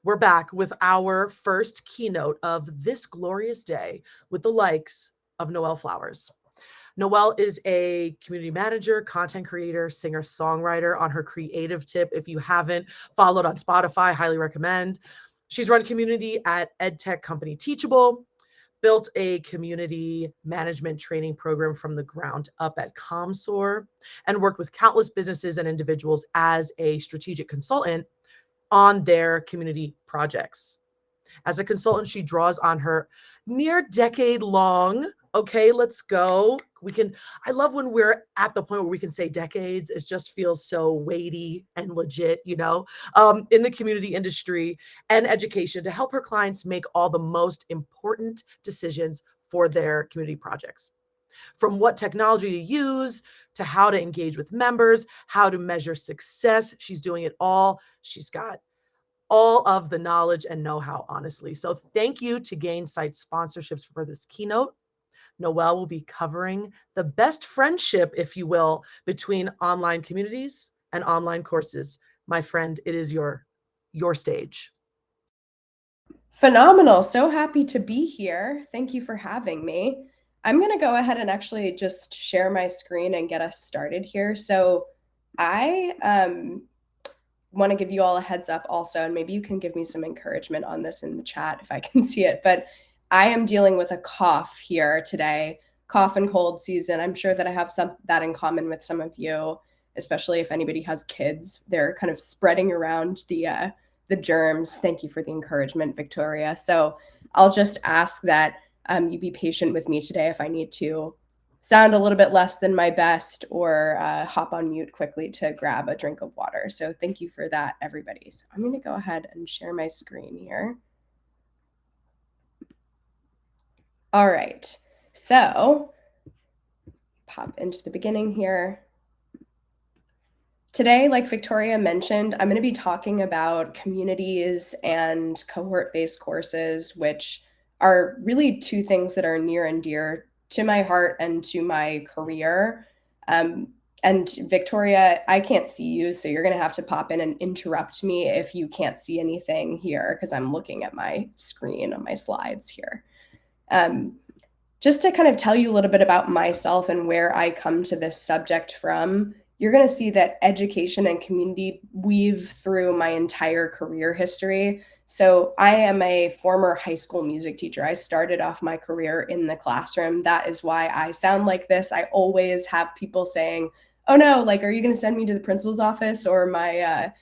we're back with our first keynote of this glorious day with the likes of Noele Flowers. Noele is a community manager, content creator, singer-songwriter on her creative tip. If you haven't followed on Spotify, highly recommend. She's run community at edtech company Teachable, built a community management training program from the ground up at Commsor, and worked with countless businesses and individuals as a strategic consultant on their community projects. As a consultant, she draws on her near decade long. Okay, let's go. I love when we're at the point where we can say decades. It just feels so weighty and legit, in the community industry and education to help her clients make all the most important decisions for their community projects. From what technology to use to how to engage with members, how to measure success, she's doing it all. She's got all of the knowledge and know-how, honestly. So thank you to Gainsight sponsorships for this keynote. Noele will be covering the best friendship, if you will, between online communities and online courses. My friend, it is your stage. Phenomenal. So happy to be here. Thank you for having me. I'm going to go ahead and actually just share my screen and get us started here. So I want to give you all a heads up also, and maybe you can give me some encouragement on this in the chat if I can see it, but I am dealing with a cough here today, cough and cold season. I'm sure that I have that in common with some of you, especially if anybody has kids. They're kind of spreading around the germs. Thank you for the encouragement, Victoria. So I'll just ask that you be patient with me today if I need to sound a little bit less than my best or hop on mute quickly to grab a drink of water. So thank you for that, everybody. So I'm going to go ahead and share my screen here. All right, so pop into the beginning here. Today, like Victoria mentioned, I'm going to be talking about communities and cohort-based courses, which are really two things that are near and dear to my heart and to my career. And Victoria, I can't see you, so you're going to have to pop in and interrupt me if you can't see anything here, because I'm looking at my screen on my slides here. Just to kind of tell you a little bit about myself and where I come to this subject from, you're going to see that education and community weave through my entire career history. So I am a former high school music teacher. I started off my career in the classroom. That is why I sound like this. I always have people saying, oh no, like, are you going to send me to the principal's office? Or my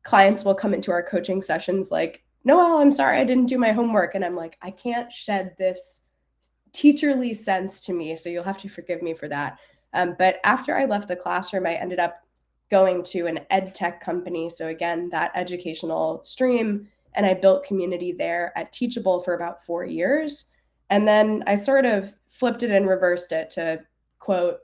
clients will come into our coaching sessions like, Noele, I'm sorry, I didn't do my homework. And I'm like, I can't shed this teacherly sense to me, so you'll have to forgive me for that. But after I left the classroom, I ended up going to an ed tech company. So again, that educational stream, and I built community there at Teachable for about 4 years. And then I sort of flipped it and reversed it, to quote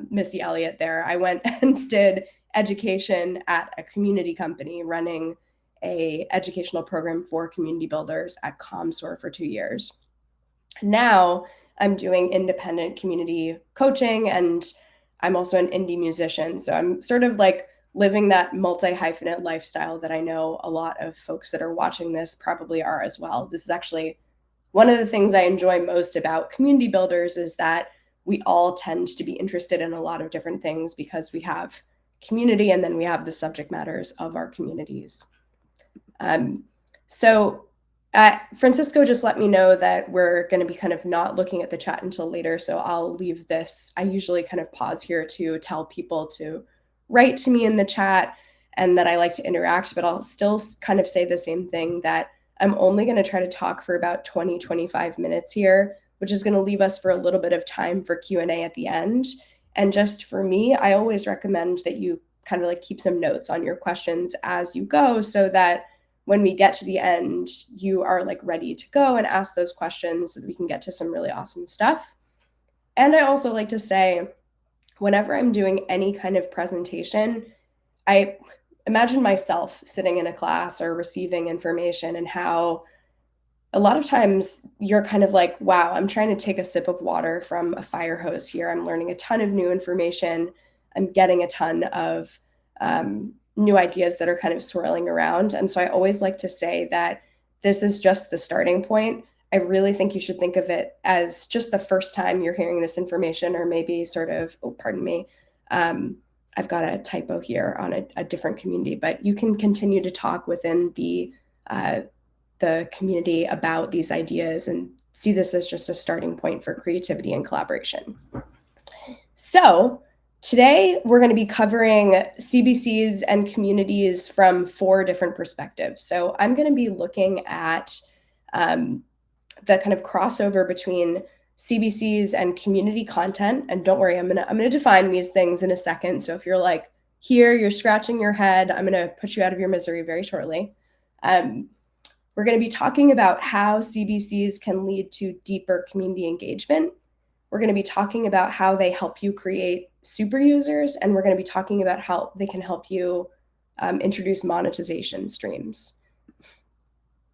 Missy Elliott there. I went and did education at a community company running a educational program for community builders at Commsor for 2 years. Now I'm doing independent community coaching, and I'm also an indie musician. So I'm sort of like living that multi-hyphenate lifestyle that I know a lot of folks that are watching this probably are as well. This is actually one of the things I enjoy most about community builders, is that we all tend to be interested in a lot of different things because we have community and then we have the subject matters of our communities. Francisco just let me know that we're going to be kind of not looking at the chat until later, so I'll leave this. I usually kind of pause here to tell people to write to me in the chat and that I like to interact, but I'll still kind of say the same thing, that I'm only going to try to talk for about 20-25 minutes here, which is going to leave us for a little bit of time for Q&A at the end. And just for me, I always recommend that you kind of like keep some notes on your questions as you go, so that when we get to the end, you are like ready to go and ask those questions so that we can get to some really awesome stuff. And I also like to say, whenever I'm doing any kind of presentation, I imagine myself sitting in a class or receiving information, and how a lot of times you're kind of like, wow, I'm trying to take a sip of water from a fire hose here. I'm learning a ton of new information. I'm getting a ton of new ideas that are kind of swirling around. And so I always like to say that this is just the starting point. I really think you should think of it as just the first time you're hearing this information, or maybe sort of, oh, pardon me, I've got a typo here on a different community, but you can continue to talk within the community about these ideas and see this as just a starting point for creativity and collaboration. So today we're going to be covering CBCs and communities from 4 different perspectives. So I'm going to be looking at the kind of crossover between CBCs and community content. And don't worry, I'm gonna define these things in a second. So if you're like here, you're scratching your head, I'm gonna put you out of your misery very shortly. We're going to be talking about how CBCs can lead to deeper community engagement. We're going to be talking about how they help you create super users, and we're going to be talking about how they can help you introduce monetization streams.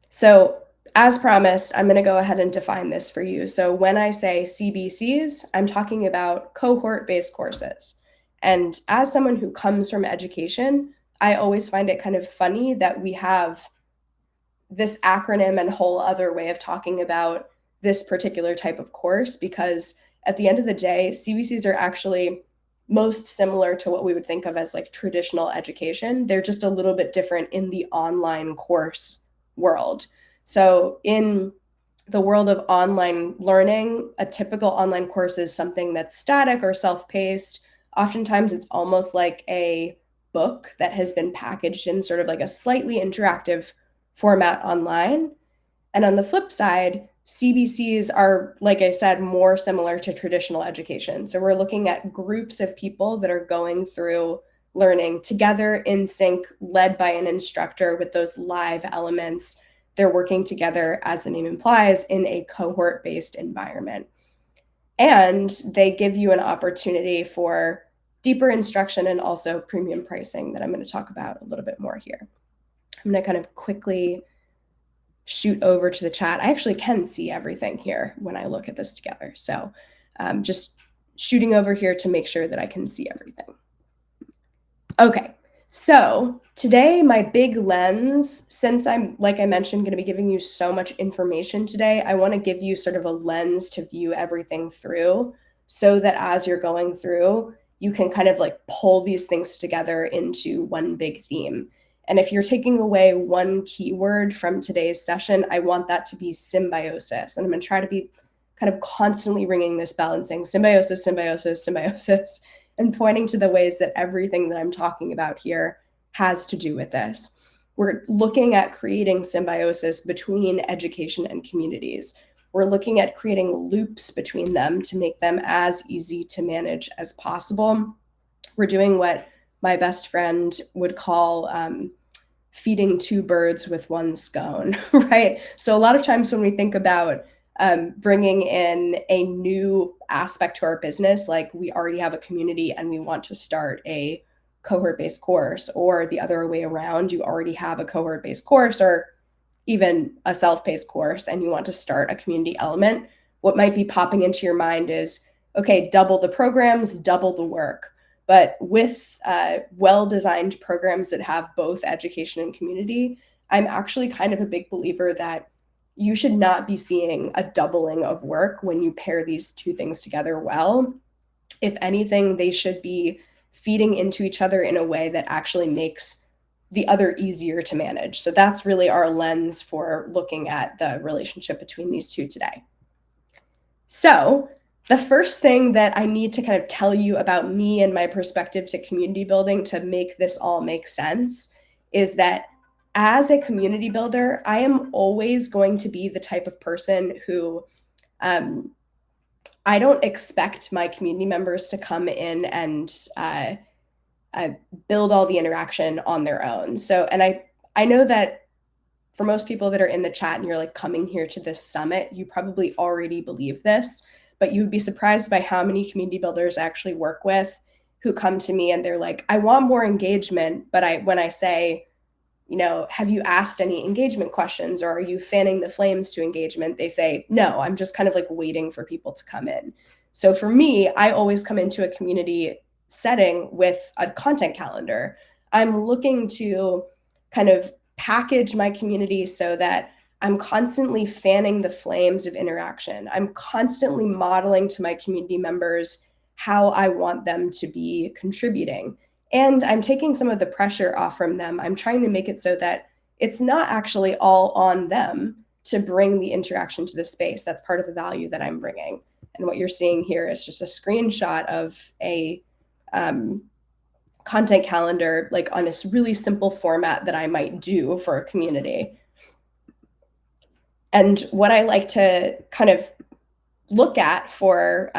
So as promised, I'm going to go ahead and define this for you. So when I say CBCs, I'm talking about cohort-based courses. And as someone who comes from education, I always find it kind of funny that we have this acronym and whole other way of talking about this particular type of course, because at the end of the day, CBCs are actually most similar to what we would think of as like traditional education. They're just a little bit different in the online course world. So in the world of online learning, a typical online course is something that's static or self-paced. Oftentimes it's almost like a book that has been packaged in sort of like a slightly interactive format online. And on the flip side, CBCs are, like I said, more similar to traditional education. So we're looking at groups of people that are going through learning together in sync, led by an instructor with those live elements. They're working together, as the name implies, in a cohort-based environment. And they give you an opportunity for deeper instruction and also premium pricing that I'm going to talk about a little bit more here. I'm going to kind of quickly shoot over to the chat. I actually can see everything here when I look at this together. So just shooting over here to make sure that I can see everything. Okay, so today my big lens, since I'm, like I mentioned, going to be giving you so much information today, I want to give you sort of a lens to view everything through, so that as you're going through, you can kind of like pull these things together into one big theme. And if you're taking away one keyword from today's session, I want that to be symbiosis. And I'm going to try to be kind of constantly ringing this bell and saying symbiosis, symbiosis, symbiosis, and pointing to the ways that everything that I'm talking about here has to do with this. We're looking at creating symbiosis between education and communities. We're looking at creating loops between them to make them as easy to manage as possible. We're doing what my best friend would call feeding 2 birds with 1 scone, right? So a lot of times when we think about bringing in a new aspect to our business, like we already have a community and we want to start a cohort-based course, or the other way around, you already have a cohort-based course or even a self-paced course and you want to start a community element, what might be popping into your mind is, okay, double the programs, double the work. But with well-designed programs that have both education and community, I'm actually kind of a big believer that you should not be seeing a doubling of work when you pair these 2 things together well. If anything, they should be feeding into each other in a way that actually makes the other easier to manage. So that's really our lens for looking at the relationship between these 2 today. So the first thing that I need to kind of tell you about me and my perspective to community building to make this all make sense is that as a community builder, I am always going to be the type of person who I don't expect my community members to come in and build all the interaction on their own. So, and I know that for most people that are in the chat and you're like coming here to this summit, you probably already believe this, but you would be surprised by how many community builders I actually work with who come to me and they're like, I want more engagement. But when I say, you know, have you asked any engagement questions or are you fanning the flames to engagement? They say, no, I'm just kind of like waiting for people to come in. So for me, I always come into a community setting with a content calendar. I'm looking to kind of package my community so that I'm constantly fanning the flames of interaction. I'm constantly modeling to my community members how I want them to be contributing. And I'm taking some of the pressure off from them. I'm trying to make it so that it's not actually all on them to bring the interaction to the space. That's part of the value that I'm bringing. And what you're seeing here is just a screenshot of a content calendar, like on a really simple format that I might do for a community. And what I like to kind of look at for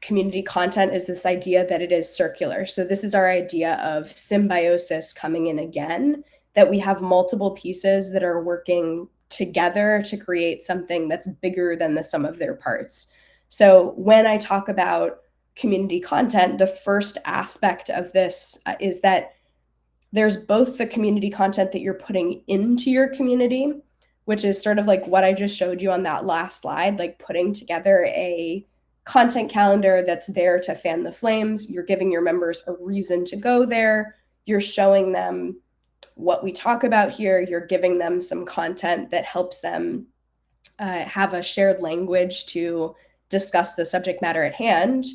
community content is this idea that it is circular. So this is our idea of symbiosis coming in again, that we have multiple pieces that are working together to create something that's bigger than the sum of their parts. So when I talk about community content, the first aspect of this is that there's both the community content that you're putting into your community, which is sort of like what I just showed you on that last slide, like putting together a content calendar that's there to fan the flames. You're giving your members a reason to go there. You're showing them what we talk about here. You're giving them some content that helps them have a shared language to discuss the subject matter at hand.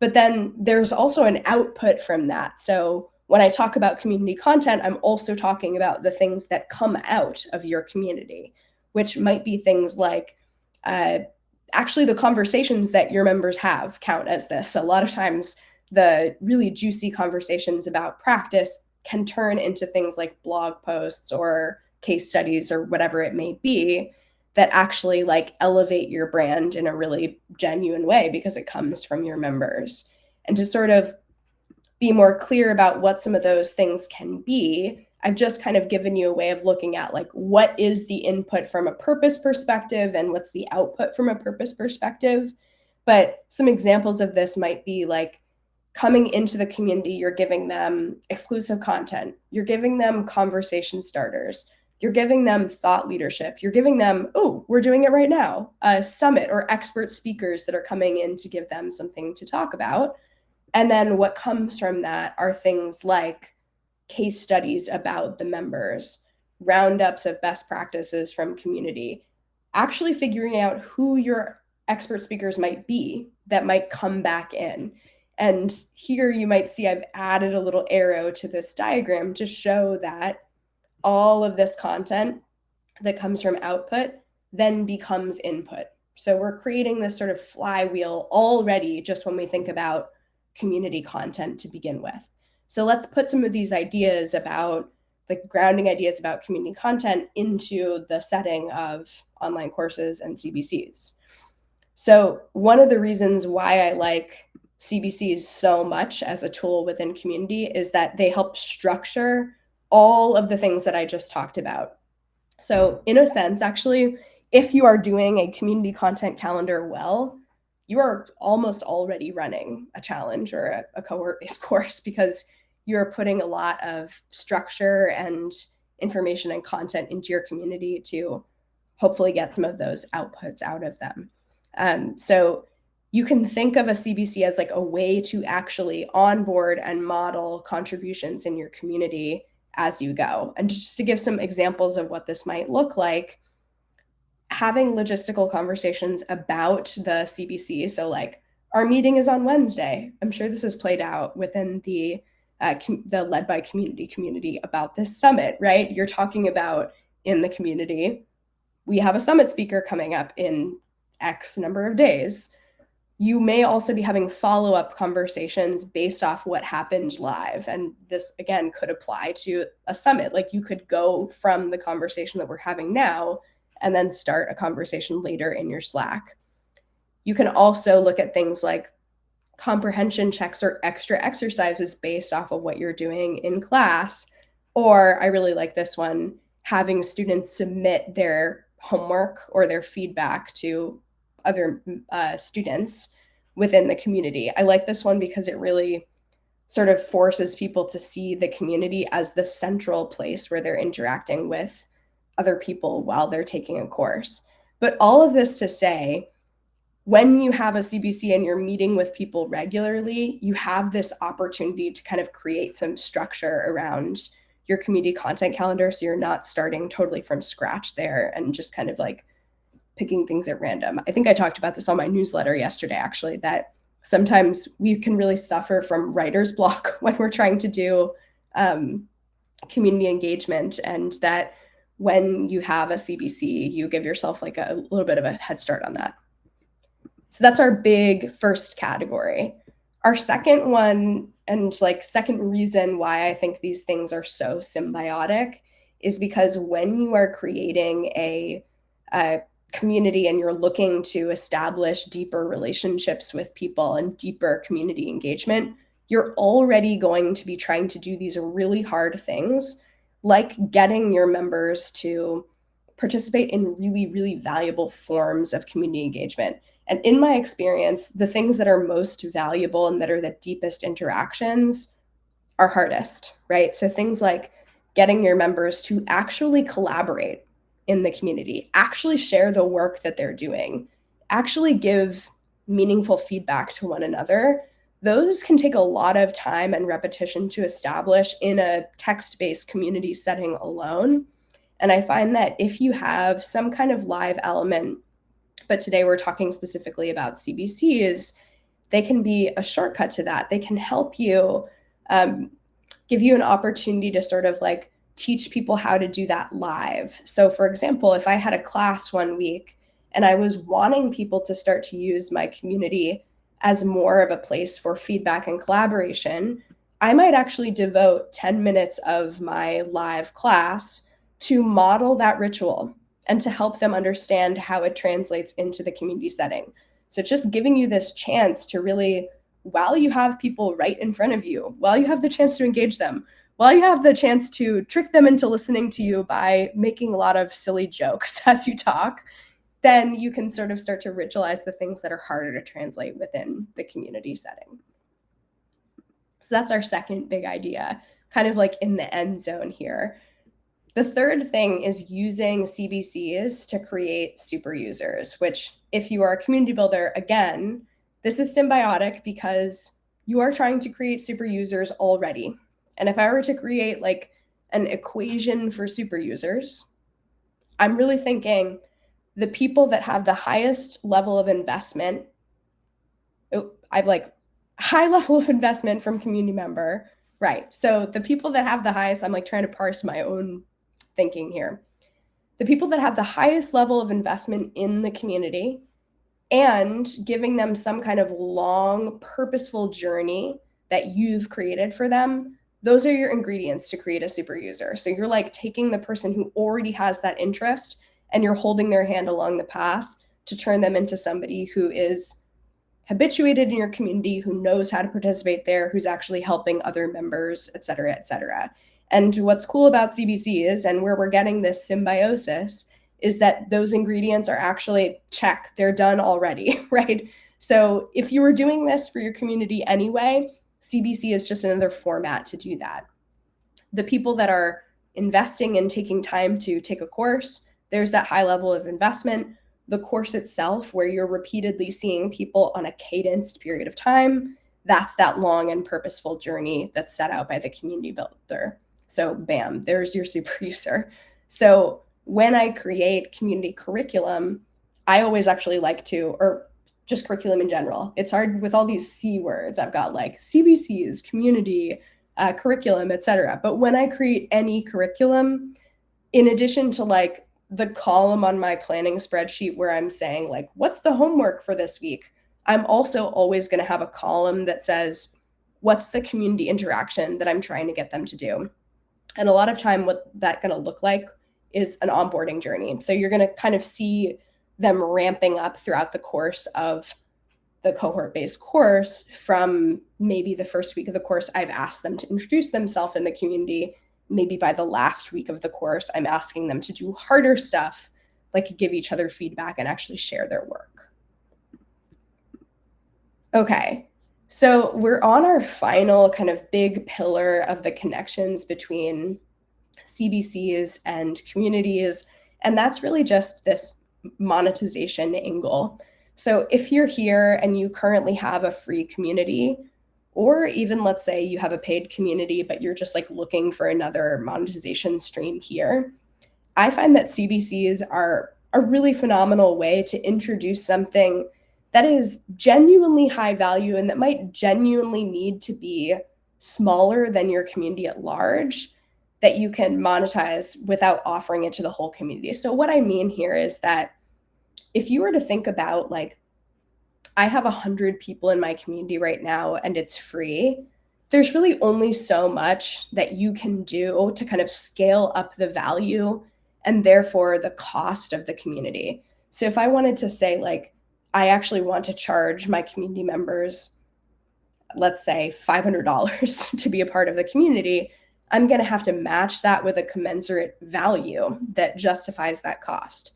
But then there's also an output from that. So when I talk about community content, I'm also talking about the things that come out of your community, which might be things like actually the conversations that your members have count as this. A lot of times the really juicy conversations about practice can turn into things like blog posts or case studies or whatever it may be that actually like elevate your brand in a really genuine way because it comes from your members. And to sort of be more clear about what some of those things can be, I've just kind of given you a way of looking at like what is the input from a purpose perspective and what's the output from a purpose perspective. But some examples of this might be like coming into the community, you're giving them exclusive content, you're giving them conversation starters, you're giving them thought leadership, you're giving them, oh, we're doing it right now, a summit or expert speakers that are coming in to give them something to talk about. And then what comes from that are things like case studies about the members, roundups of best practices from community, actually figuring out who your expert speakers might be that might come back in. And here you might see I've added a little arrow to this diagram to show that all of this content that comes from output then becomes input. So we're creating this sort of flywheel already just when we think about community content to begin with. So let's put some of these ideas about the grounding ideas about community content into the setting of online courses and CBCs. So one of the reasons why I like CBCs so much as a tool within community is that they help structure all of the things that I just talked about. So in a sense, actually, if you are doing a community content calendar well, you are almost already running a challenge or a cohort-based course because you're putting a lot of structure and information and content into your community to hopefully get some of those outputs out of them. So you can think of a CBC as like a way to actually onboard and model contributions in your community as you go. And just to give some examples of what this might look like, having logistical conversations about the CBC. So like our meeting is on Wednesday. I'm sure this is played out within the led by community about this summit, right? You're talking about in the community, we have a summit speaker coming up in X number of days. You may also be having follow-up conversations based off what happened live. And this, again, could apply to a summit. Like you could go from the conversation that we're having now and then start a conversation later in your Slack. You can also look at things like comprehension checks or extra exercises based off of what you're doing in class. Or I really like this one, having students submit their homework or their feedback to other students within the community. I like this one because it really sort of forces people to see the community as the central place where they're interacting with other people while they're taking a course. But all of this to say, when you have a CBC and you're meeting with people regularly, you have this opportunity to kind of create some structure around your community content calendar. So you're not starting totally from scratch there and just kind of like picking things at random. I think I talked about this on my newsletter yesterday, actually, that sometimes we can really suffer from writer's block when we're trying to do community engagement, and that when you have a CBC, you give yourself like a little bit of a head start on that. So that's our big first category. Our second one, and like second reason why I think these things are so symbiotic, is because when you are creating a community and you're looking to establish deeper relationships with people and deeper community engagement, you're already going to be trying to do these really hard things, like getting your members to participate in really, really valuable forms of community engagement. And in my experience, the things that are most valuable and that are the deepest interactions are hardest, right? So things like getting your members to actually collaborate in the community, actually share the work that they're doing, actually give meaningful feedback to one another. Those can take a lot of time and repetition to establish in a text-based community setting alone. And I find that if you have some kind of live element, but today we're talking specifically about CBCs, they can be a shortcut to that. They can help you, give you an opportunity to sort of like teach people how to do that live. So for example, if I had a class one week and I was wanting people to start to use my community as more of a place for feedback and collaboration, I might actually devote 10 minutes of my live class to model that ritual and to help them understand how it translates into the community setting. So just giving you this chance to really, while you have people right in front of you, while you have the chance to engage them, while you have the chance to trick them into listening to you by making a lot of silly jokes as you talk, then you can sort of start to ritualize the things that are harder to translate within the community setting. So that's our second big idea, kind of like in the end zone here. The third thing is using CBCs to create super users, which if you are a community builder, again, this is symbiotic because you are trying to create super users already. And if I were to create like an equation for super users, I'm really thinking the people that have the highest level of investment, I've like high level of investment from community member, right? So the people that have the highest, I'm like trying to parse my own thinking here. The people that have the highest level of investment in the community and giving them some kind of long, purposeful journey that you've created for them, those are your ingredients to create a super user. So you're like taking the person who already has that interest and you're holding their hand along the path to turn them into somebody who is habituated in your community, who knows how to participate there, who's actually helping other members, et cetera, et cetera. And what's cool about CBC is, and where we're getting this symbiosis, is that those ingredients are actually check, they're done already, right? So if you were doing this for your community anyway, CBC is just another format to do that. The people that are investing and taking time to take a course, there's that high level of investment. The course itself, where you're repeatedly seeing people on a cadenced period of time, that's that long and purposeful journey that's set out by the community builder. So bam, there's your super user. So when I create community curriculum, I always actually like to, or just curriculum in general. It's hard with all these C words. I've got like CBCs, community, curriculum, etc. But when I create any curriculum, in addition to like the column on my planning spreadsheet where I'm saying like, what's the homework for this week? I'm also always going to have a column that says, what's the community interaction that I'm trying to get them to do? And a lot of time what that's going to look like is an onboarding journey. So you're going to kind of see them ramping up throughout the course of the cohort-based course. From maybe the first week of the course, I've asked them to introduce themselves in the community. Maybe by the last week of the course, I'm asking them to do harder stuff, like give each other feedback and actually share their work. Okay, so we're on our final kind of big pillar of the connections between CBCs and communities, and that's really just this monetization angle. So if you're here and you currently have a free community, or even let's say you have a paid community, but you're just like looking for another monetization stream here, I find that CBCs are a really phenomenal way to introduce something that is genuinely high value and that might genuinely need to be smaller than your community at large, that you can monetize without offering it to the whole community. So what I mean here is that if you were to think about like, I have 100 people in my community right now and it's free, there's really only so much that you can do to kind of scale up the value and therefore the cost of the community. So if I wanted to say, like, I actually want to charge my community members, let's say $500 to be a part of the community, I'm going to have to match that with a commensurate value that justifies that cost.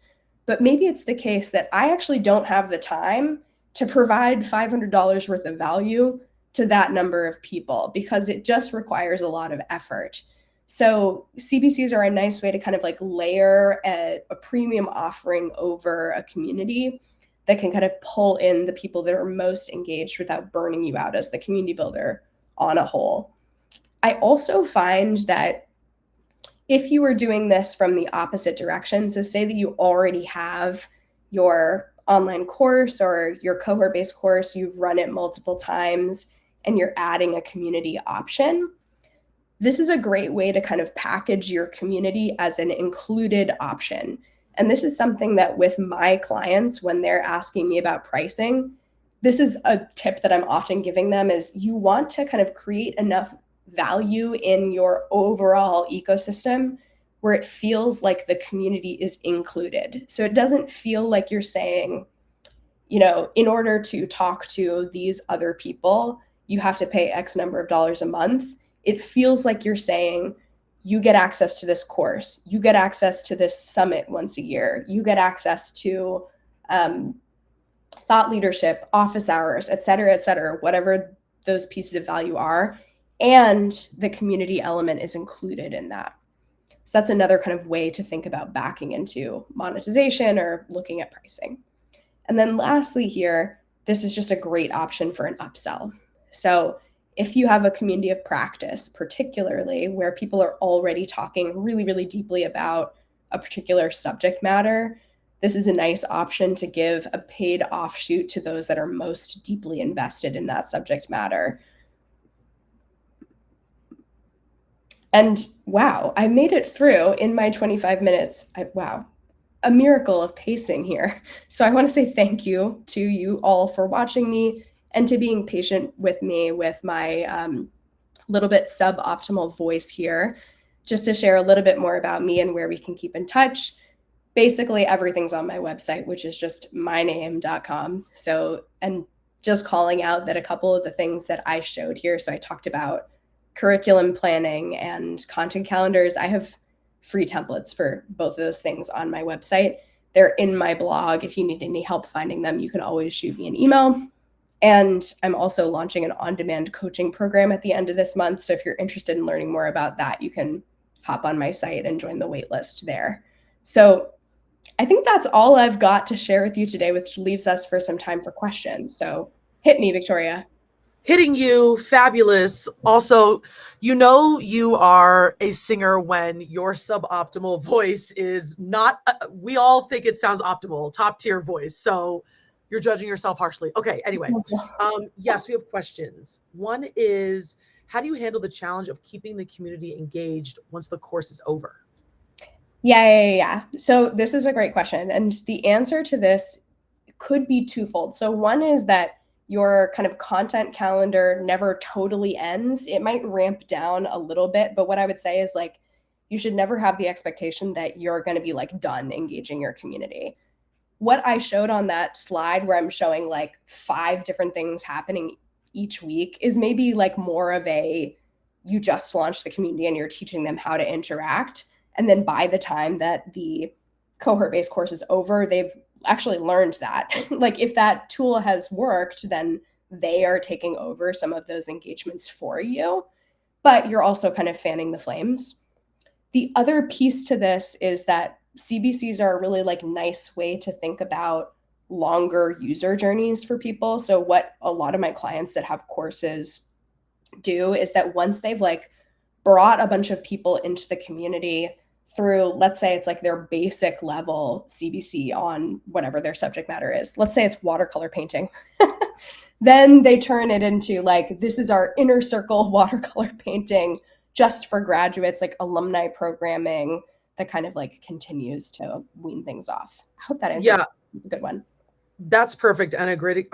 But maybe it's the case that I actually don't have the time to provide $500 worth of value to that number of people because it just requires a lot of effort. So CBCs are a nice way to kind of like layer a premium offering over a community that can kind of pull in the people that are most engaged without burning you out as the community builder on a whole. I also find that if you were doing this from the opposite direction, so say that you already have your online course or your cohort-based course, you've run it multiple times, and you're adding a community option, this is a great way to kind of package your community as an included option. And this is something that with my clients, when they're asking me about pricing, this is a tip that I'm often giving them is you want to kind of create enough value in your overall ecosystem where it feels like the community is included. So it doesn't feel like you're saying, you know, in order to talk to these other people, you have to pay X number of dollars a month. It feels like you're saying, you get access to this course, you get access to this summit once a year, you get access to thought leadership, office hours, et cetera, whatever those pieces of value are. And the community element is included in that. So that's another kind of way to think about backing into monetization or looking at pricing. And then lastly here, this is just a great option for an upsell. So if you have a community of practice, particularly where people are already talking really, really deeply about a particular subject matter, this is a nice option to give a paid offshoot to those that are most deeply invested in that subject matter. And wow, I made it through in my 25 minutes. Wow, a miracle of pacing here. So I want to say thank you to you all for watching me and to being patient with me with my little bit suboptimal voice here. Just to share a little bit more about me and where we can keep in touch. Basically, everything's on my website, which is just myname.com. So, and just calling out that a couple of the things that I showed here. So I talked about curriculum planning and content calendars. I have free templates for both of those things on my website. They're in my blog. If you need any help finding them, you can always shoot me an email. And I'm also launching an on-demand coaching program at the end of this month. So if you're interested in learning more about that, you can hop on my site and join the waitlist there. So I think that's all I've got to share with you today, which leaves us for some time for questions. So hit me, Victoria. Hitting you, fabulous. Also, you know you are a singer when your suboptimal voice is not, we all think it sounds optimal, top tier voice. So you're judging yourself harshly. Okay, anyway. Yes, we have questions. One is, how do you handle the challenge of keeping the community engaged once the course is over? Yeah. So this is a great question. And the answer to this could be twofold. So one is that your kind of content calendar never totally ends. It might ramp down a little bit, but what I would say is like, you should never have the expectation that you're going to be like done engaging your community. What I showed on that slide where I'm showing like 5 different things happening each week is maybe like more of a, you just launched the community and you're teaching them how to interact. And then by the time that the cohort-based course is over, they've actually learned that. Like if that tool has worked, then they are taking over some of those engagements for you, but you're also kind of fanning the flames. The other piece to this is that CBCs are a really like nice way to think about longer user journeys for people. So what a lot of my clients that have courses do is that once they've like brought a bunch of people into the community through, let's say it's like their basic level CBC on whatever their subject matter is. Let's say it's watercolor painting. Then they turn it into like, this is our inner circle watercolor painting just for graduates, like alumni programming that kind of like continues to wean things off. I hope that answers. Yeah, it's a good one. That's perfect. And a great,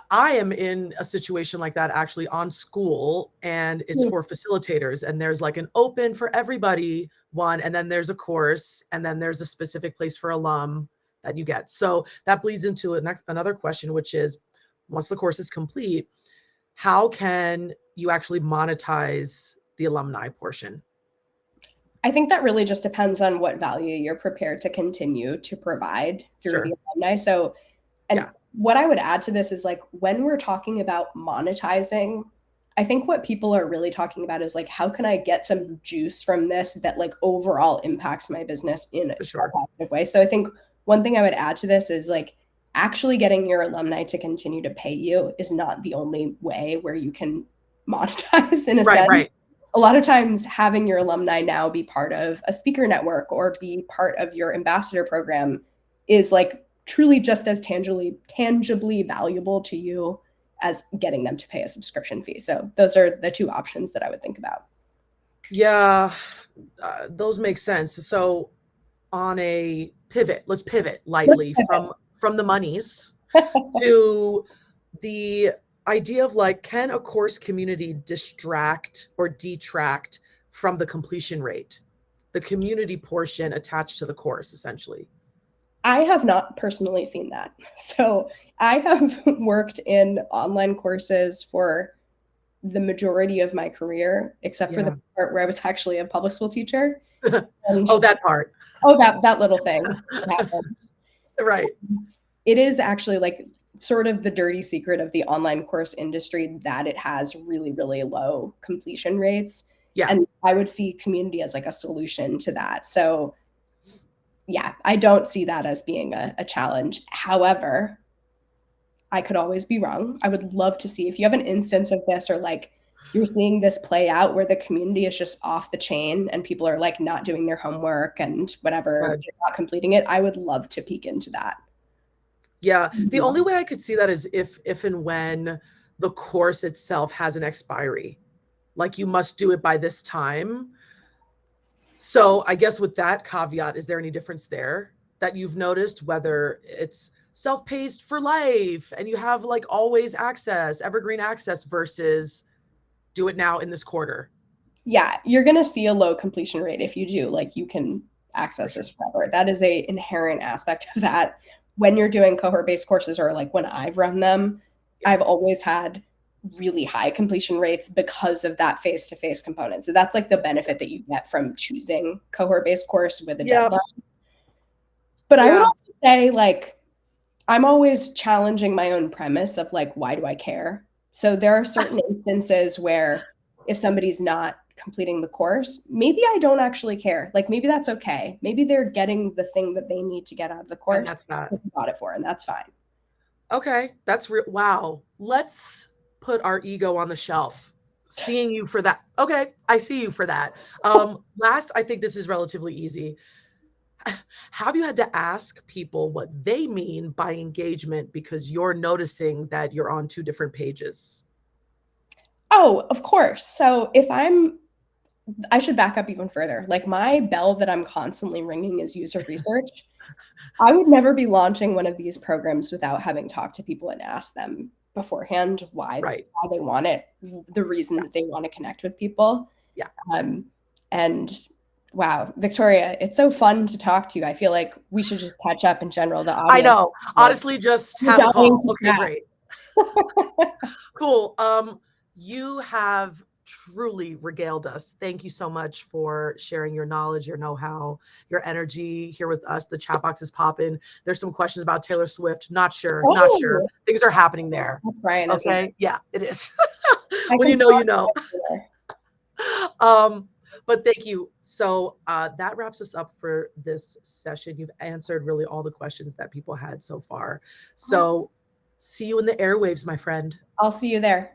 I am in a situation like that actually on school, and it's for facilitators, and there's like an open for everybody one, and then there's a course, and then there's a specific place for alum that you get. So that bleeds into another question, which is, once the course is complete, how can you actually monetize the alumni portion? I think that really just depends on what value you're prepared to continue to provide through the alumni. So, and what I would add to this is like, when we're talking about monetizing, I think what people are really talking about is like, how can I get some juice from this that like overall impacts my business in a positive way? So I think one thing I would add to this is like, actually getting your alumni to continue to pay you is not the only way where you can monetize in a sense. Right. A lot of times having your alumni now be part of a speaker network or be part of your ambassador program is like truly just as tangibly valuable to you as getting them to pay a subscription fee. So those are the two options that I would think about. Yeah, those make sense. So on a pivot, let's pivot lightly from the monies to the idea of like, can a course community distract or detract from the completion rate, the community portion attached to the course, essentially? I have not personally seen that. So I have worked in online courses for the majority of my career, except for the part where I was actually a public school teacher. Oh, that part. Oh, that little thing happened. Right. It is actually like sort of the dirty secret of the online course industry that it has really, really low completion rates. Yeah. And I would see community as like a solution to that. So yeah, I don't see that as being a challenge. However, I could always be wrong. I would love to see if you have an instance of this, or like you're seeing this play out where the community is just off the chain and people are like not doing their homework and whatever, they're not completing it. I would love to peek into that. Yeah. The only way I could see that is if and when the course itself has an expiry, like you must do it by this time. So I guess with that caveat, is there any difference there that you've noticed, whether it's self-paced for life and you have like always access, evergreen access, versus do it now in this quarter? Yeah, you're going to see a low completion rate if you do. Like you can access this forever. That is a inherent aspect of that. When you're doing cohort-based courses, or like when I've run them, I've always had really high completion rates because of that face-to-face component. So that's like the benefit that you get from choosing cohort-based course with a deadline. But I would also say, like, I'm always challenging my own premise of like, why do I care? So there are certain instances where if somebody's not completing the course, maybe I don't actually care. Like maybe that's okay. Maybe they're getting the thing that they need to get out of the course. And that's that. Got it for, and that's fine. Okay, that's wow. Let's put our ego on the shelf. Seeing you for that. Okay, I see you for that. Last, I think this is relatively easy. Have you had to ask people what they mean by engagement because you're noticing that you're on two different pages? Oh, of course. So if I should back up even further. Like my bell that I'm constantly ringing is user research. I would never be launching one of these programs without having talked to people and asked them beforehand why they want it, the reason that they want to connect with people. Yeah. And wow, Victoria, it's so fun to talk to you. I feel like we should just catch up in general. The audience. I know. Honestly, just have a call. Okay, great. Cool. You have truly regaled us. Thank you so much for sharing your knowledge, your know-how, your energy here with us. The chat box is popping. There's some questions about Taylor Swift. Not sure. Things are happening there. That's Brian. Okay. Yeah, it is. When you know, you know. But thank you. So that wraps us up for this session. You've answered really all the questions that people had so far. So see you in the airwaves, my friend. I'll see you there.